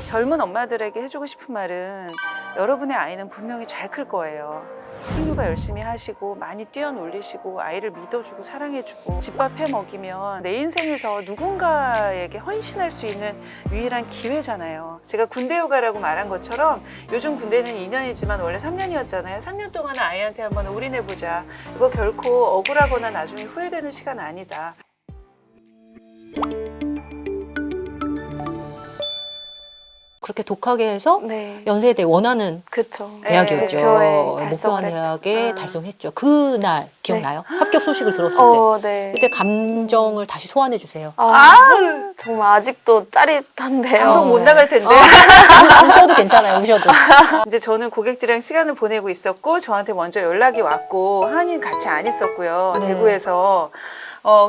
젊은 엄마들에게 해주고 싶은 말은 여러분의 아이는 분명히 잘 클 거예요. 책육아 열심히 하시고 많이 뛰어놀리시고 아이를 믿어주고 사랑해주고 집밥 해 먹이면 내 인생에서 누군가에게 헌신할 수 있는 유일한 기회잖아요. 제가 군대 휴가라고 말한 것처럼 요즘 군대는 2년이지만 원래 3년이었잖아요. 3년 동안 아이한테 한번 올인해보자. 이거 결코 억울하거나 나중에 후회되는 시간 아니다. 그렇게 독하게 해서 네. 연세대 원하는 그쵸. 대학이었죠. 목표에 목표한 달성을 대학에 했죠. 달성했죠. 그날 기억나요? 합격 소식을 들었을 때. 네. 그때 감정을 다시 소환해 주세요. 정말 아직도 짜릿한데요. 방송 못 나갈 텐데. 우셔도 괜찮아요. 우셔도. 이제 저는 고객들이랑 시간을 보내고 있었고 저한테 먼저 연락이 왔고 한인 같이 안 있었고요. 네. 대구에서.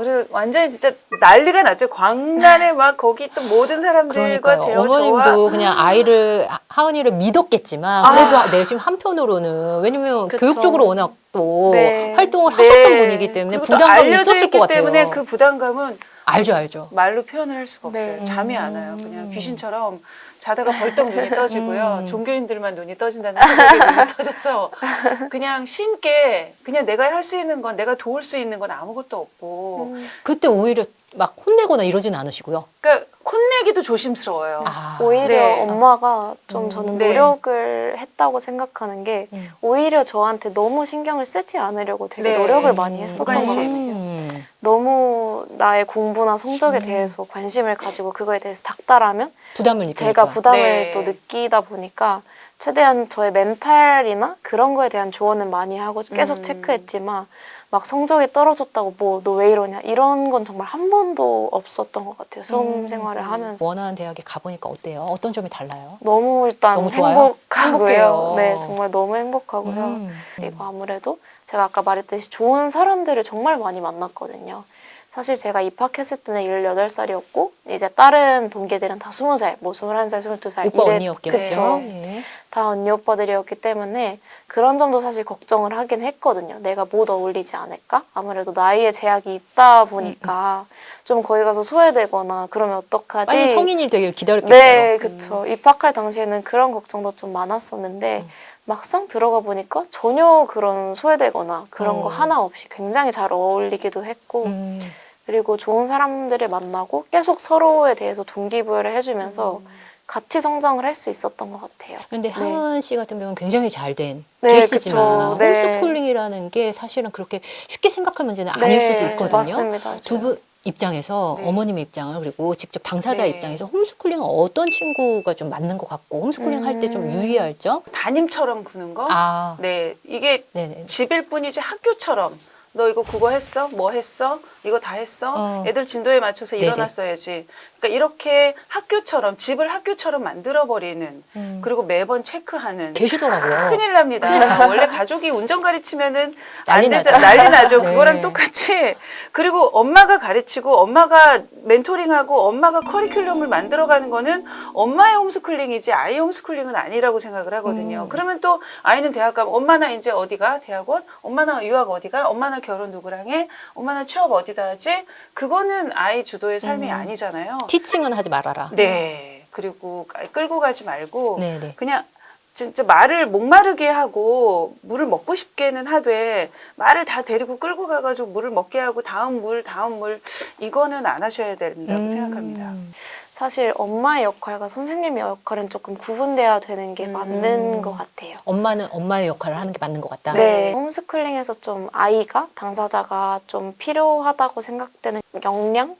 그래서 완전히 진짜 난리가 났죠. 광란에 막 거기 또 모든 사람들과 그러니까요. 제어 저와 어머님도 그냥 아이를 하은이를 믿었겠지만 그래도 내심 한편으로는 왜냐면 그쵸. 교육적으로 워낙 또 네. 활동을 네. 하셨던 분이기 때문에 그리고 또 부담감이 알려져 있었을 있기 것 같아요. 때문에 그 부담감은 알죠. 말로 표현을 할 수가 없어요. 네. 잠이 안 와요. 그냥 귀신처럼 자다가 벌떡 눈이 떠지고요. 종교인들만 눈이 떠진다는 소리가 눈이 떠져서 그냥 신께 그냥 내가 할 수 있는 건 내가 도울 수 있는 건 아무것도 없고 그때 오히려 막 혼내거나 이러진 않으시고요. 그러니까 혼내기도 조심스러워요. 오히려 네. 엄마가 좀 저는 네. 노력을 했다고 생각하는 게 오히려 저한테 너무 신경을 쓰지 않으려고 되게 노력을 많이 했었던 것 같아요. 너무 나의 공부나 성적에 대해서 관심을 가지고 그거에 대해서 닥달하면 부담을 느끼니까. 제가 부담을 네. 또 느끼다 보니까 최대한 저의 멘탈이나 그런 거에 대한 조언은 많이 하고 계속 체크했지만 막 성적이 떨어졌다고 뭐 너 왜 이러냐 이런 건 정말 한 번도 없었던 것 같아요. 수험 생활을 하면서. 원하는 대학에 가보니까 어때요? 어떤 점이 달라요? 너무 일단 너무 좋아요? 행복하고요. 행복해요. 네, 정말 너무 행복하고요. 그리고 아무래도 제가 아까 말했듯이 좋은 사람들을 정말 많이 만났거든요. 사실 제가 입학했을 때는 18살이었고 이제 다른 동기들은 다 20살, 뭐 21살, 22살 오빠 언니였겠죠? 그쵸. 예. 다 언니 오빠들이었기 때문에 그런 점도 사실 걱정을 하긴 했거든요. 내가 못 어울리지 않을까? 아무래도 나이에 제약이 있다 보니까 좀 거기 가서 소외되거나 그러면 어떡하지? 빨리 성인이 되길 기다렸겠어요. 네, 그쵸. 입학할 당시에는 그런 걱정도 좀 많았었는데 막상 들어가 보니까 전혀 그런 소외되거나 그런 거 하나 없이 굉장히 잘 어울리기도 했고 그리고 좋은 사람들을 만나고 계속 서로에 대해서 동기부여를 해주면서 같이 성장을 할 수 있었던 것 같아요. 그런데 하은 씨 같은 경우는 굉장히 잘 된 네, 케이스지만 그쵸. 네. 홈스쿨링이라는 게 사실은 그렇게 쉽게 생각할 문제는 아닐 수도 있거든요. 맞습니다. 두 분 입장에서 네. 어머님의 입장을 그리고 직접 당사자 네. 입장에서 홈스쿨링은 어떤 친구가 좀 맞는 것 같고 홈스쿨링 할 때 좀 유의할 점? 담임처럼 구는 거. 네. 이게 네네. 집일 뿐이지 학교처럼 너 이거 국어 했어? 뭐 했어? 이거 다 했어? 애들 진도에 맞춰서 네네. 일어났어야지. 그러니까 이렇게 학교처럼 집을 학교처럼 만들어버리는 그리고 매번 체크하는 계시더라고요. 큰일 납니다. 원래 가족이 운전 가르치면은 안 난리 되죠. 나죠. 난리 나죠. 네. 그거랑 똑같이. 그리고 엄마가 가르치고 엄마가 멘토링하고 엄마가 커리큘럼을 만들어가는 거는 엄마의 홈스쿨링이지 아이의 홈스쿨링은 아니라고 생각을 하거든요. 그러면 또 아이는 대학 가면 엄마 나 이제 어디가? 대학원? 엄마 나 유학 어디가? 엄마 나 결혼 누구랑 해? 엄마 나 취업 어디다 하지? 그거는 아이 주도의 삶이 아니잖아요. 티칭은 하지 말아라. 네. 그리고 끌고 가지 말고 네네. 그냥 진짜 말을 목마르게 하고 물을 먹고 싶게는 하되 말을 다 데리고 끌고 가가지고 물을 먹게 하고 다음 물 이거는 안 하셔야 된다고 생각합니다. 사실 엄마의 역할과 선생님의 역할은 조금 구분돼야 되는 게 맞는 것 같아요. 엄마는 엄마의 역할을 하는 게 맞는 것 같다. 네. 홈스쿨링에서 좀 아이가, 당사자가 좀 필요하다고 생각되는 역량은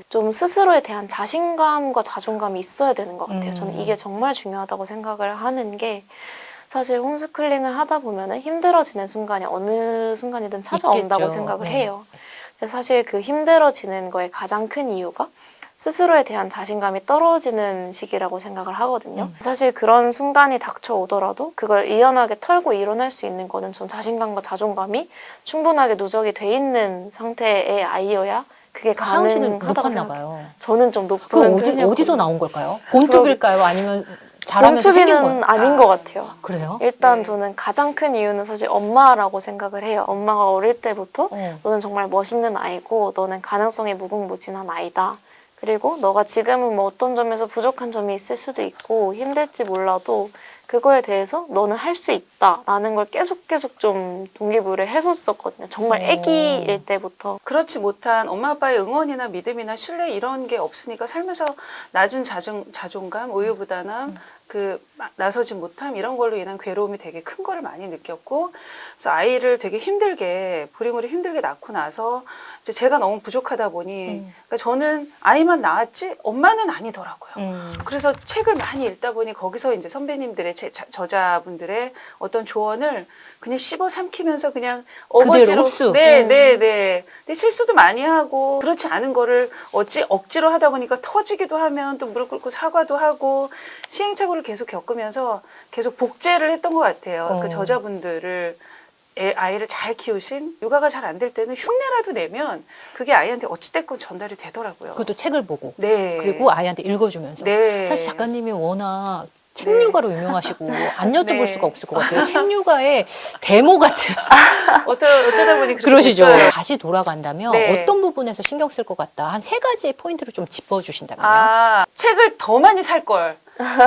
좀 스스로에 대한 자신감과 자존감이 있어야 되는 것 같아요. 저는 이게 정말 중요하다고 생각을 하는 게 사실 홈스쿨링을 하다 보면 힘들어지는 순간이 어느 순간이든 찾아온다고 있겠죠. 생각을 네. 해요. 근데 사실 그 힘들어지는 거의 가장 큰 이유가 스스로에 대한 자신감이 떨어지는 시기라고 생각을 하거든요. 사실 그런 순간이 닥쳐오더라도 그걸 이연하게 털고 일어날 수 있는 거는 전 자신감과 자존감이 충분하게 누적이 돼 있는 상태의 아이여야 그게 하은 씨는 가능하다고 높았나 생각해요. 봐요. 저는 좀 그 높은 편이었거든요. 어디서 나온 걸까요? 본투비일까요? 아니면 잘하면서 생긴 본투비는 거예요? 아닌 것 같아요. 그래요? 일단 네. 저는 가장 큰 이유는 사실 엄마라고 생각을 해요. 엄마가 어릴 때부터 너는 정말 멋있는 아이고 너는 가능성이 무궁무진한 아이다. 그리고 너가 지금은 뭐 어떤 점에서 부족한 점이 있을 수도 있고 힘들지 몰라도 그거에 대해서 너는 할 수 있다라는 걸 계속 좀 동기부여를 해줬었거든요. 정말 아기일 때부터. 그렇지 못한 엄마 아빠의 응원이나 믿음이나 신뢰 이런 게 없으니까 살면서 낮은 자존감, 우유부단함, 나서지 못함 이런 걸로 인한 괴로움이 되게 큰 거를 많이 느꼈고, 그래서 아이를 되게 힘들게 보링으로 힘들게 낳고 나서 이제 제가 너무 부족하다 보니 그러니까 저는 아이만 낳았지 엄마는 아니더라고요. 그래서 책을 많이 읽다 보니 거기서 이제 선배님들의 저자분들의 어떤 조언을 그냥 씹어 삼키면서 그냥 그대로 어거지로 흡수. 네. 근데 실수도 많이 하고 그렇지 않은 거를 억지로 하다 보니까 터지기도 하면 또 무릎 꿇고 사과도 하고 시행착오를 계속 겪으면서 계속 복제를 했던 것 같아요. 그 저자분들을 아이를 잘 키우신, 육아가 잘 안 될 때는 흉내라도 내면 그게 아이한테 어찌됐건 전달이 되더라고요. 그것도 책을 보고. 네. 그리고 아이한테 읽어주면서. 네. 사실 작가님이 워낙 책육아로 유명하시고 안 여쭤볼 네. 수가 없을 것 같아요. 책육아의 데모 같은. 어쩌다 보니 그렇게 그러시죠. 됐어요. 다시 돌아간다면 네. 어떤 부분에서 신경 쓸 것 같다. 한 3가지의 포인트를 좀 짚어주신다면요. 책을 더 많이 살 걸.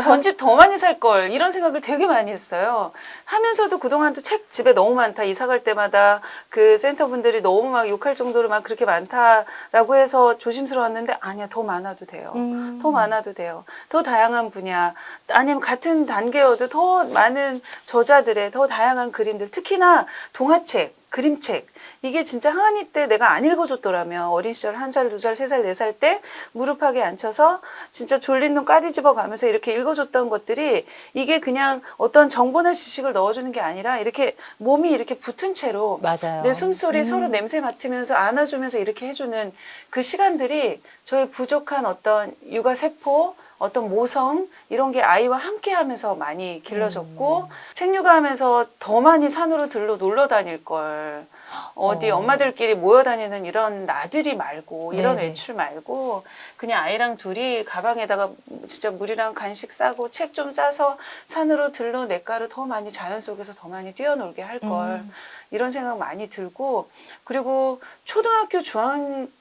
전집 더 많이 살 걸. 이런 생각을 되게 많이 했어요. 하면서도 그동안 또 책 집에 너무 많다. 이사 갈 때마다 그 센터분들이 너무 막 욕할 정도로 막 그렇게 많다라고 해서 조심스러웠는데 아니야. 더 많아도 돼요. 더 많아도 돼요. 더 다양한 분야. 아니면 같은 단계여도 더 많은 저자들의 더 다양한 그림들. 특히나 동화책. 그림책. 이게 진짜 하은이 때 내가 안 읽어줬더라면 어린 시절 1살, 2살, 3살, 4살 때 무릎팍에 앉혀서 진짜 졸린 눈 까디집어 가면서 이렇게 읽어줬던 것들이 이게 그냥 어떤 정보나 지식을 넣어주는 게 아니라 이렇게 몸이 이렇게 붙은 채로 맞아요. 내 숨소리 서로 냄새 맡으면서 안아주면서 이렇게 해주는 그 시간들이 저의 부족한 어떤 육아세포 어떤 모성 이런 게 아이와 함께 하면서 많이 길러졌고 책 육아하면서 더 많이 산으로 들러 놀러 다닐 걸 어디 엄마들끼리 모여 다니는 이런 나들이 말고 이런 네네. 외출 말고 그냥 아이랑 둘이 가방에다가 진짜 물이랑 간식 싸고 책 좀 싸서 산으로 들러 냇가로 더 많이 자연 속에서 더 많이 뛰어놀게 할 걸 이런 생각 많이 들고 그리고 초등학교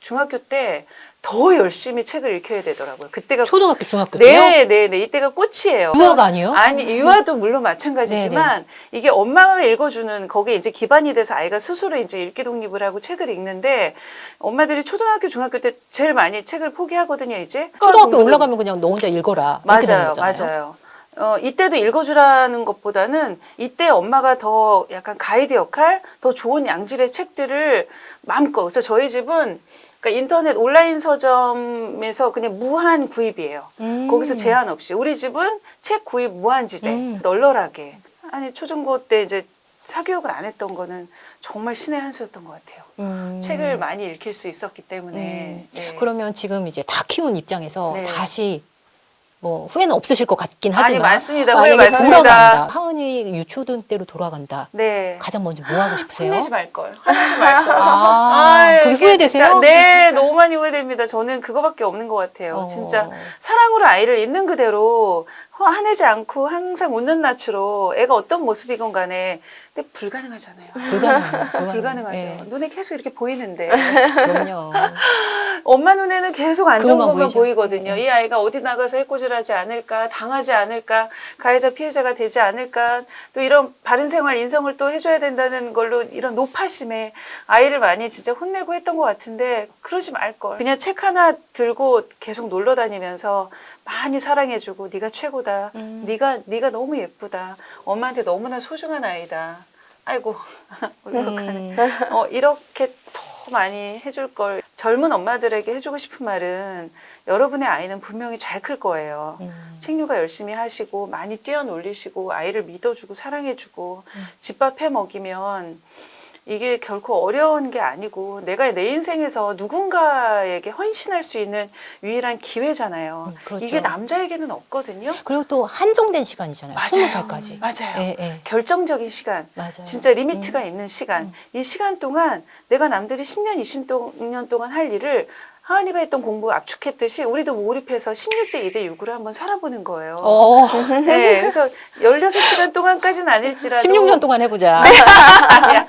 중학교 때 더 열심히 책을 읽혀야 되더라고요. 그때가 초등학교, 중학교 때요? 네. 이때가 꽃이에요. 유아가 아니에요? 아니, 유아도 물론 마찬가지지만 이게 엄마가 읽어주는 거기에 이제 기반이 돼서 아이가 스스로 이제 읽기 독립을 하고 책을 읽는데 엄마들이 초등학교, 중학교 때 제일 많이 책을 포기하거든요, 이제. 초등학교 올라가면 그냥 너 혼자 읽어라. 이렇게 되는 거잖아요. 맞아요. 이때도 읽어주라는 것보다는 이때 엄마가 더 약간 가이드 역할, 더 좋은 양질의 책들을 마음껏. 그래서 저희 집은 그러니까 인터넷 온라인 서점에서 그냥 무한 구입이에요. 거기서 제한 없이. 우리 집은 책 구입 무한지대. 널널하게. 아니 초중고 때 이제 사교육을 안 했던 거는 정말 신의 한 수였던 것 같아요. 책을 많이 읽힐 수 있었기 때문에. 네. 그러면 지금 이제 다 키운 입장에서 네. 다시 뭐 후회는 없으실 것 같긴 아니, 하지만 맞습니다. 후회 만약에 많습니다. 돌아간다. 하은이 유초등 때로 돌아간다. 네. 가장 먼저 뭐 하고 싶으세요? 혼내지 말걸. 혼내지 말걸. 그게 후회되세요? 진짜, 네, 너무 많이 후회됩니다. 저는 그거밖에 없는 것 같아요. 진짜 사랑으로 아이를 있는 그대로 화내지 않고 항상 웃는 낯으로 애가 어떤 모습이건 간에 근데 불가능하잖아요. 불가능하죠. 네. 눈에 계속 이렇게 보이는데 그럼요. 엄마 눈에는 계속 안 좋은 그것만 것만 보이죠. 보이거든요. 네. 이 아이가 어디 나가서 해코지하지 않을까, 당하지 않을까, 가해자 피해자가 되지 않을까, 또 이런 바른 생활 인성을 또 해줘야 된다는 걸로 이런 노파심에 아이를 많이 진짜 혼내고 했던 것 같은데 그러지 말걸. 그냥 책 하나 들고 계속 놀러 다니면서 많이 사랑해주고 네가 최고다. 네가 너무 예쁘다. 엄마한테 너무나 소중한 아이다. 아이고 울컥하네. 이렇게 더 많이 해줄 걸. 젊은 엄마들에게 해주고 싶은 말은 여러분의 아이는 분명히 잘 클 거예요. 책 육아 열심히 하시고 많이 뛰어놀리시고 아이를 믿어주고 사랑해주고 집밥 해 먹이면 이게 결코 어려운 게 아니고 내가 내 인생에서 누군가에게 헌신할 수 있는 유일한 기회잖아요. 그렇죠. 이게 남자에게는 없거든요. 그리고 또 한정된 시간이잖아요. 맞아요. 20살까지. 맞아요. 예. 결정적인 시간. 맞아요. 진짜 리미트가 있는 시간. 이 시간 동안 내가 남들이 10년, 20년 동안 할 일을 하은이가 했던 공부 압축했듯이 우리도 몰입해서 16대 2대 6으로 한번 살아보는 거예요. 네, 그래서 16시간 동안까지는 아닐지라도 16년 동안 해보자. 아니야.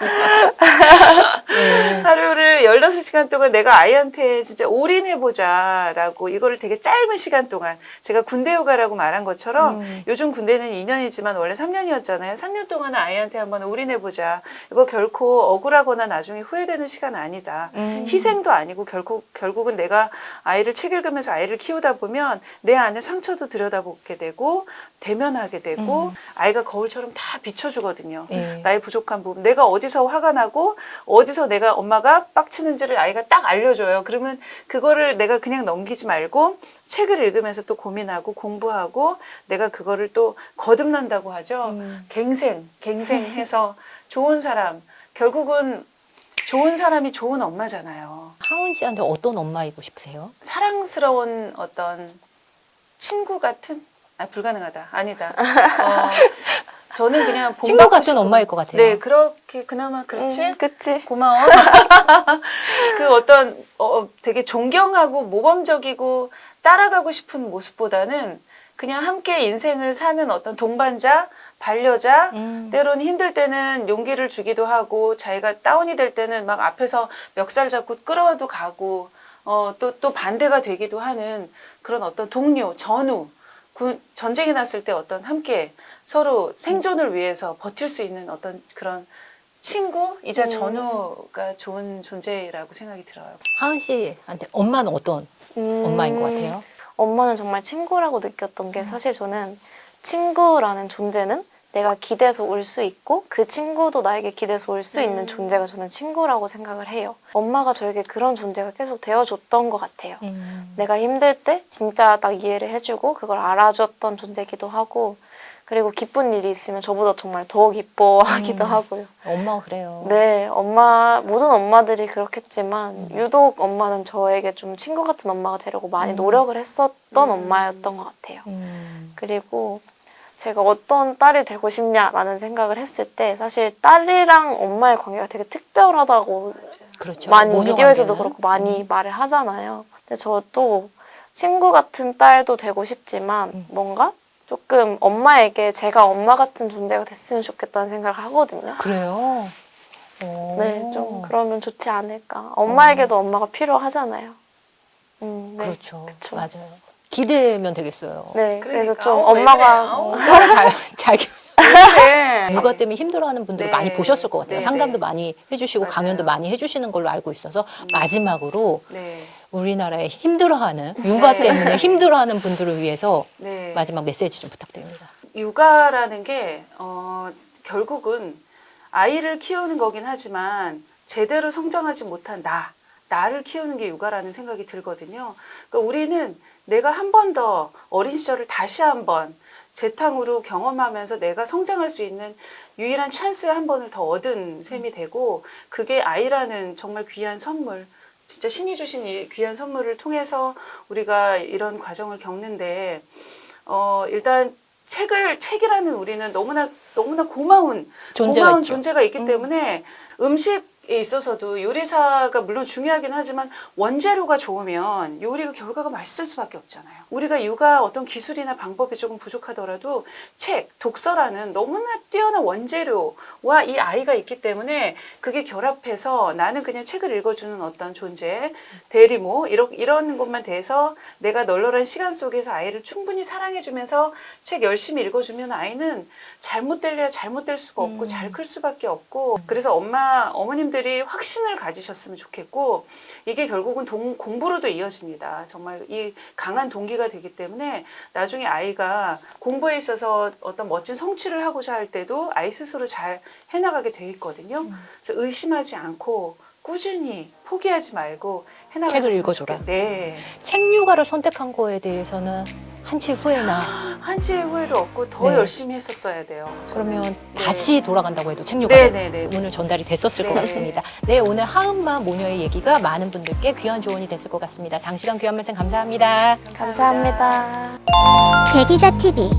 네. 하루를 16시간 동안 내가 아이한테 진짜 올인해보자라고 이거를 되게 짧은 시간 동안 제가 군대 휴가라고 말한 것처럼 요즘 군대는 2년이지만 원래 3년이었잖아요. 3년 동안 아이한테 한번 올인해보자. 이거 결코 억울하거나 나중에 후회되는 시간 아니다. 희생도 아니고 결국은 내가 아이를 책 읽으면서 아이를 키우다 보면 내 안에 상처도 들여다보게 되고 대면하게 되고 아이가 거울처럼 다 비춰주거든요. 네. 나의 부족한 부분. 내가 어디서 화가 나고 어디서 내가 엄마가 빡치는지를 아이가 딱 알려줘요. 그러면 그거를 내가 그냥 넘기지 말고 책을 읽으면서 또 고민하고 공부하고 내가 그거를 또 거듭난다고 하죠. 갱생해서 좋은 사람. 결국은 좋은 사람이 좋은 엄마잖아요. 하은 씨한테 어떤 엄마이고 싶으세요? 사랑스러운 어떤 친구 같은? 불가능하다. 아니다. 저는 그냥 친구 같은 엄마일 것 같아요. 네, 그렇게 그나마 그렇지. 그치. 고마워. 그 어떤 되게 존경하고 모범적이고 따라가고 싶은 모습보다는 그냥 함께 인생을 사는 어떤 동반자, 반려자, 때로는 힘들 때는 용기를 주기도 하고 자기가 다운이 될 때는 막 앞에서 멱살 잡고 끌어도 가고 또 반대가 되기도 하는 그런 어떤 동료, 전우. 전쟁이 났을 때 어떤 함께 서로 생존을 위해서 버틸 수 있는 어떤 그런 친구이자 전우가 좋은 존재라고 생각이 들어요. 하은 씨한테 엄마는 어떤 엄마인 것 같아요? 엄마는 정말 친구라고 느꼈던 게 사실 저는 친구라는 존재는 내가 기대서 올 수 있고 그 친구도 나에게 기대서 올 수 있는 존재가 저는 친구라고 생각을 해요. 엄마가 저에게 그런 존재가 계속 되어줬던 것 같아요. 내가 힘들 때 진짜 딱 이해를 해주고 그걸 알아줬던 존재이기도 하고 그리고 기쁜 일이 있으면 저보다 정말 더 기뻐하기도 하고요. 엄마가 그래요. 네, 모든 엄마들이 그렇겠지만 유독 엄마는 저에게 좀 친구 같은 엄마가 되려고 많이 노력을 했었던 엄마였던 것 같아요. 그리고 제가 어떤 딸이 되고 싶냐라는 생각을 했을 때 사실 딸이랑 엄마의 관계가 되게 특별하다고 그렇죠. 많이 모녀 미디어에서도 관계는. 그렇고 많이 말을 하잖아요. 근데 저도 친구 같은 딸도 되고 싶지만 뭔가 조금 엄마에게 제가 엄마 같은 존재가 됐으면 좋겠다는 생각을 하거든요. 그래요? 네, 좀 그러면 좋지 않을까. 엄마에게도 엄마가 필요하잖아요. 네, 그렇죠. 그쵸. 맞아요. 기대면 되겠어요. 네, 그래서 그러니까. 좀 왜 엄마가 그래요? 딸을 잘 그래. 육아 때문에 힘들어하는 분들 네. 많이 보셨을 것 같아요. 네, 상담도 네. 많이 해주시고 맞아요. 강연도 많이 해주시는 걸로 알고 있어서 마지막으로 네. 우리나라에 힘들어하는 육아 네. 때문에 힘들어하는 분들을 위해서 네. 마지막 메시지 좀 부탁드립니다. 육아라는 게 결국은 아이를 키우는 거긴 하지만 제대로 성장하지 못한 나를 키우는 게 육아라는 생각이 들거든요. 그러니까 우리는 내가 한 번 더 어린 시절을 다시 한번 재탕으로 경험하면서 내가 성장할 수 있는 유일한 찬스에 한 번을 더 얻은 셈이 되고 그게 아이라는 정말 귀한 선물, 진짜 신이 주신 이 귀한 선물을 통해서 우리가 이런 과정을 겪는데 일단 책이라는 우리는 너무나 고마운 존재가 있죠. 존재가 있기 때문에 음식에 있어서도 요리사가 물론 중요하긴 하지만 원재료가 좋으면 요리가 결과가 맛있을 수밖에 없잖아요. 우리가 육아 어떤 기술이나 방법이 조금 부족하더라도 책, 독서라는 너무나 뛰어난 원재료와 이 아이가 있기 때문에 그게 결합해서 나는 그냥 책을 읽어주는 어떤 존재, 대리모 이런 것만 돼서 내가 널널한 시간 속에서 아이를 충분히 사랑해주면서 책 열심히 읽어주면 아이는 잘못될래야 잘못될 수가 없고 잘 클 수밖에 없고 그래서 어머님들이 확신을 가지셨으면 좋겠고 이게 결국은 공부로도 이어집니다. 정말 이 강한 동기가 되기 때문에 나중에 아이가 공부에 있어서 어떤 멋진 성취를 하고자 할 때도 아이 스스로 잘 해나가게 돼 있거든요. 그래서 의심하지 않고 꾸준히 포기하지 말고 해나가셨으면 책을 읽어줘라. 좋겠- 네. 책 육아를 선택한 거에 대해서는 한치 후회나 한치의 후회도 없고 더 네. 열심히 했었어야 돼요. 그러면 네. 다시 돌아간다고 해도 책 육아를 네네네. 오늘 전달이 됐었을 것 네. 같습니다. 네, 오늘 하은마 모녀의 얘기가 많은 분들께 귀한 조언이 됐을 것 같습니다. 장시간 귀한 말씀 감사합니다. 감사합니다. 대기자 TV